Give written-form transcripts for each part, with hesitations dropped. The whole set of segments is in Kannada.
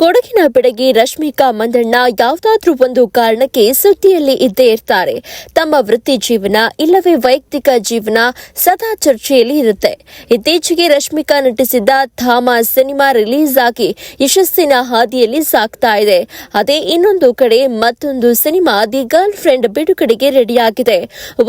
ಕೊಡಗಿನ ಬೆಡಗಿ ರಶ್ಮಿಕಾ ಮಂದಣ್ಣ ಯಾವುದಾದ್ರೂ ಒಂದು ಕಾರಣಕ್ಕೆ ಸುದ್ದಿಯಲ್ಲಿ ಇದ್ದೇ ಇರ್ತಾರೆ. ತಮ್ಮ ವೃತ್ತಿ ಜೀವನ ಇಲ್ಲವೇ ವೈಯಕ್ತಿಕ ಜೀವನ ಸದಾ ಚರ್ಚೆಯಲ್ಲಿ ಇರುತ್ತೆ. ಇತ್ತೀಚೆಗೆ ರಶ್ಮಿಕಾ ನಟಿಸಿದ್ದ ಧಾಮ ಸಿನಿಮಾ ರಿಲೀಸ್ ಆಗಿ ಯಶಸ್ಸಿನ ಹಾದಿಯಲ್ಲಿ ಸಾಗ್ತಾ ಇದೆ. ಅದೇ ಇನ್ನೊಂದು ಕಡೆ ಮತ್ತೊಂದು ಸಿನಿಮಾ ದಿ ಗರ್ಲ್ ಫ್ರೆಂಡ್ ಬಿಡುಗಡೆಗೆ ರೆಡಿಯಾಗಿದೆ.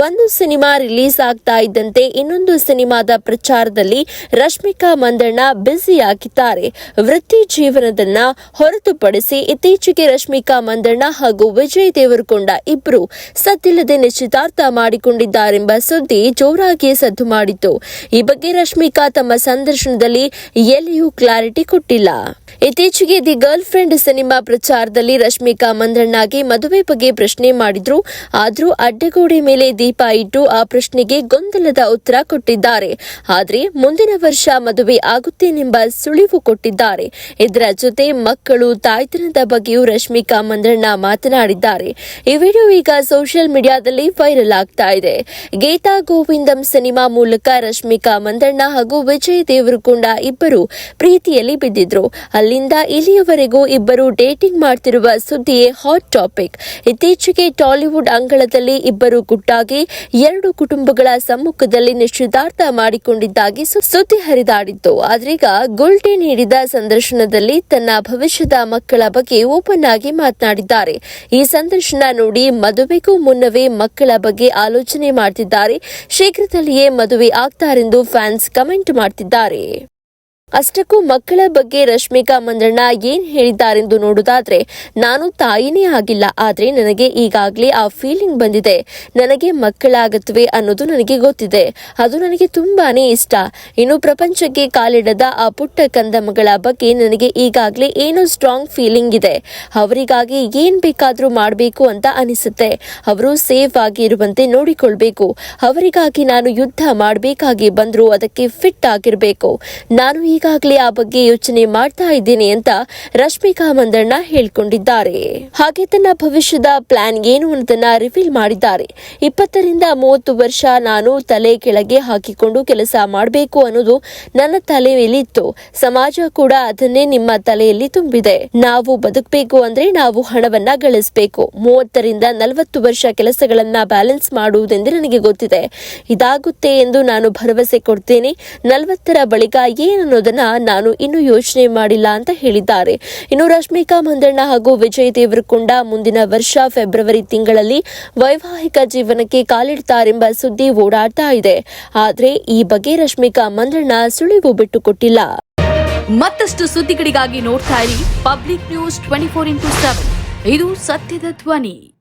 ಒಂದು ಸಿನಿಮಾ ರಿಲೀಸ್ ಆಗ್ತಾ ಇದ್ದಂತೆ ಇನ್ನೊಂದು ಸಿನಿಮಾದ ಪ್ರಚಾರದಲ್ಲಿ ರಶ್ಮಿಕಾ ಮಂದಣ್ಣ ಬ್ಯುಸಿಯಾಗಿದ್ದಾರೆ. ವೃತ್ತಿ ಜೀವನದನ್ನ ಹೊರತುಪಡಿಸಿ ಇತ್ತೀಚೆಗೆ ರಶ್ಮಿಕಾ ಮಂದಣ್ಣ ಹಾಗೂ ವಿಜಯ್ ದೇವರಕೊಂಡ ಇಬ್ಬರು ಸದ್ದಿಲ್ಲದೆ ನಿಶ್ಚಿತಾರ್ಥ ಮಾಡಿಕೊಂಡಿದ್ದಾರೆಂಬ ಸುದ್ದಿ ಜೋರಾಗಿ ಸದ್ದು ಮಾಡಿತ್ತು. ಈ ಬಗ್ಗೆ ರಶ್ಮಿಕಾ ತಮ್ಮ ಸಂದರ್ಶನದಲ್ಲಿ ಎಲ್ಲಿಯೂ ಕ್ಲಾರಿಟಿ ಕೊಟ್ಟಿಲ್ಲ. ಇತ್ತೀಚೆಗೆ ದಿ ಗರ್ಲ್ ಫ್ರೆಂಡ್ ಸಿನಿಮಾ ಪ್ರಚಾರದಲ್ಲಿ ರಶ್ಮಿಕಾ ಮಂದಣ್ಣಗೆ ಮದುವೆ ಬಗ್ಗೆ ಪ್ರಶ್ನೆ ಮಾಡಿದ್ರು. ಆದ್ರೂ ಅಡ್ಡಗೋಡೆ ಮೇಲೆ ದೀಪ ಇಟ್ಟು ಆ ಪ್ರಶ್ನೆಗೆ ಗೊಂದಲದ ಉತ್ತರ ಕೊಟ್ಟಿದ್ದಾರೆ. ಆದ್ರೆ ಮುಂದಿನ ವರ್ಷ ಮದುವೆ ಆಗುತ್ತೇನೆಂಬ ಸುಳಿವು ಕೊಟ್ಟಿದ್ದಾರೆ. ಇದರ ಜೊತೆ ಮಕ್ಕಳು ತಾಯ್ತನದ ಬಗ್ಗೆಯೂ ರಶ್ಮಿಕಾ ಮಂದಣ್ಣ ಮಾತನಾಡಿದ್ದಾರೆ. ಈ ವಿಡಿಯೋ ಈಗ ಸೋಷಿಯಲ್ ಮೀಡಿಯಾದಲ್ಲಿ ವೈರಲ್ ಆಗ್ತಾ ಇದೆ. ಗೀತಾ ಗೋವಿಂದಂ ಸಿನಿಮಾ ಮೂಲಕ ರಶ್ಮಿಕಾ ಮಂದಣ್ಣ ಹಾಗೂ ವಿಜಯ್ ದೇವರಕೊಂಡ ಇಬ್ಬರು ಪ್ರೀತಿಯಲ್ಲಿ ಬಿದ್ದಿದ್ರು. ಅಲ್ಲಿಂದ ಇಲ್ಲಿಯವರೆಗೂ ಇಬ್ಬರು ಡೇಟಿಂಗ್ ಮಾಡ್ತಿರುವ ಸುದ್ದಿಯೇ ಹಾಟ್ ಟಾಪಿಕ್. ಇತ್ತೀಚೆಗೆ ಟಾಲಿವುಡ್ ಅಂಗಳದಲ್ಲಿ ಇಬ್ಬರು ಗುಟ್ಟಾಗಿ ಎರಡು ಕುಟುಂಬಗಳ ಸಮ್ಮುಖದಲ್ಲಿ ನಿಶ್ಚಿತಾರ್ಥ ಮಾಡಿಕೊಂಡಿದ್ದಾಗಿ ಸುದ್ದಿ ಹರಿದಾಡಿತ್ತು. ಆದ್ರೀಗ ಗುಲ್ಟೆ ನೀಡಿದ ಸಂದರ್ಶನದಲ್ಲಿ ತನ್ನ ಭವಿಷ್ಯದ ಮಕ್ಕಳ ಬಗ್ಗೆ ಓಪನ್ ಆಗಿ ಮಾತನಾಡಿದ್ದಾರೆ. ಈ ಸಂದರ್ಶನ ನೋಡಿ ಮದುವೆಗೂ ಮುನ್ನವೇ ಮಕ್ಕಳ ಬಗ್ಗೆ ಆಲೋಚನೆ ಮಾಡ್ತಿದ್ದಾರೆ. ಶೀಘ್ರದಲ್ಲಿಯೇ ಮದುವೆ ಆಗ್ತಾರೆಂದು ಫ್ಯಾನ್ಸ್ ಕಮೆಂಟ್ ಮಾಡ್ತಿದ್ದಾರೆ. ಅಷ್ಟಕ್ಕೂ ಮಕ್ಕಳ ಬಗ್ಗೆ ರಶ್ಮಿಕಾ ಮಂದಣ್ಣ ಏನ್ ಹೇಳಿದ್ದಾರೆಂದು ನೋಡುವುದಾದ್ರೆ, ನಾನು ತಾಯಿನೇ ಆಗಿಲ್ಲ, ಆದ್ರೆ ನನಗೆ ಈಗಾಗಲೇ ಆ ಫೀಲಿಂಗ್ ಬಂದಿದೆ. ನನಗೆ ಮಕ್ಕಳಾಗತ್ವೆ ಅನ್ನೋದು ನನಗೆ ಗೊತ್ತಿದೆ. ಅದು ನನಗೆ ತುಂಬಾನೇ ಇಷ್ಟ. ಇನ್ನು ಪ್ರಪಂಚಕ್ಕೆ ಕಾಲಿಡದ ಆ ಪುಟ್ಟ ಕಂದ ಮಗಳ ಬಗ್ಗೆ ನನಗೆ ಈಗಾಗಲೇ ಏನೋ ಸ್ಟ್ರಾಂಗ್ ಫೀಲಿಂಗ್ ಇದೆ. ಅವರಿಗಾಗಿ ಏನ್ ಬೇಕಾದ್ರೂ ಮಾಡಬೇಕು ಅಂತ ಅನಿಸುತ್ತೆ. ಅವರು ಸೇಫ್ ಆಗಿ ಇರುವಂತೆ ನೋಡಿಕೊಳ್ಬೇಕು. ಅವರಿಗಾಗಿ ನಾನು ಯುದ್ಧ ಮಾಡಬೇಕಾಗಿ ಬಂದ್ರು ಅದಕ್ಕೆ ಫಿಟ್ ಆಗಿರಬೇಕು. ನಾನು ಈಗಾಗಲೇ ಆ ಬಗ್ಗೆ ಯೋಚನೆ ಮಾಡ್ತಾ ಇದ್ದೇನೆ ಅಂತ ರಶ್ಮಿಕಾ ಮಂದಣ್ಣ ಹೇಳ್ಕೊಂಡಿದ್ದಾರೆ. ಹಾಗೆ ತನ್ನ ಭವಿಷ್ಯದ ಪ್ಲಾನ್ ಏನು ಅನ್ನೋದನ್ನ ರಿವೀಲ್ ಮಾಡಿದ್ದಾರೆ. 20 ರಿಂದ 30 ವರ್ಷ ನಾನು ತಲೆ ಕೆಳಗೆ ಹಾಕಿಕೊಂಡು ಕೆಲಸ ಮಾಡಬೇಕು ಅನ್ನೋದು ನನ್ನ ತಲೆಯಲ್ಲಿತ್ತು. ಸಮಾಜ ಕೂಡ ಅದನ್ನೇ ನಿಮ್ಮ ತಲೆಯಲ್ಲಿ ತುಂಬಿದೆ. ನಾವು ಬದುಕಬೇಕು ಅಂದ್ರೆ ನಾವು ಹಣವನ್ನ ಗಳಿಸಬೇಕು. 30 ರಿಂದ 40 ವರ್ಷ ಕೆಲಸಗಳನ್ನ ಬ್ಯಾಲೆನ್ಸ್ ಮಾಡುವುದೆಂದು ನನಗೆ ಗೊತ್ತಿದೆ. ಇದಾಗುತ್ತೆ ಎಂದು ನಾನು ಭರವಸೆ ಕೊಡ್ತೇನೆ. 40ರ ಬಳಿಕ ಏನನ್ನೋದನ್ನ ನಾನು ಇನ್ನೂ ಯೋಚನೆ ಮಾಡಿಲ್ಲ ಅಂತ ಹೇಳಿದ್ದಾರೆ. ಇನ್ನು ರಶ್ಮಿಕಾ ಮಂದಣ್ಣ ಹಾಗೂ ವಿಜಯ್ ದೇವರಕೊಂಡ ಮುಂದಿನ ವರ್ಷ ಫೆಬ್ರವರಿ ತಿಂಗಳಲ್ಲಿ ವೈವಾಹಿಕ ಜೀವನಕ್ಕೆ ಕಾಲಿಡ್ತಾರೆಂಬ ಸುದ್ದಿ ಓಡಾಡ್ತಾ ಇದೆ. ಆದ್ರೆ ಈ ಬಗ್ಗೆ ರಶ್ಮಿಕಾ ಮಂದಣ್ಣ ಸುಳಿವು ಬಿಟ್ಟುಕೊಟ್ಟಿಲ್ಲ. ಮತ್ತಷ್ಟು ಸುದ್ದಿಗಳಿಗಾಗಿ ನೋಡ್ತಾ ಇರಿ ಪಬ್ಲಿಕ್ ನ್ಯೂಸ್ 24x7. ಇದು ಸತ್ಯದ ಧ್ವನಿ.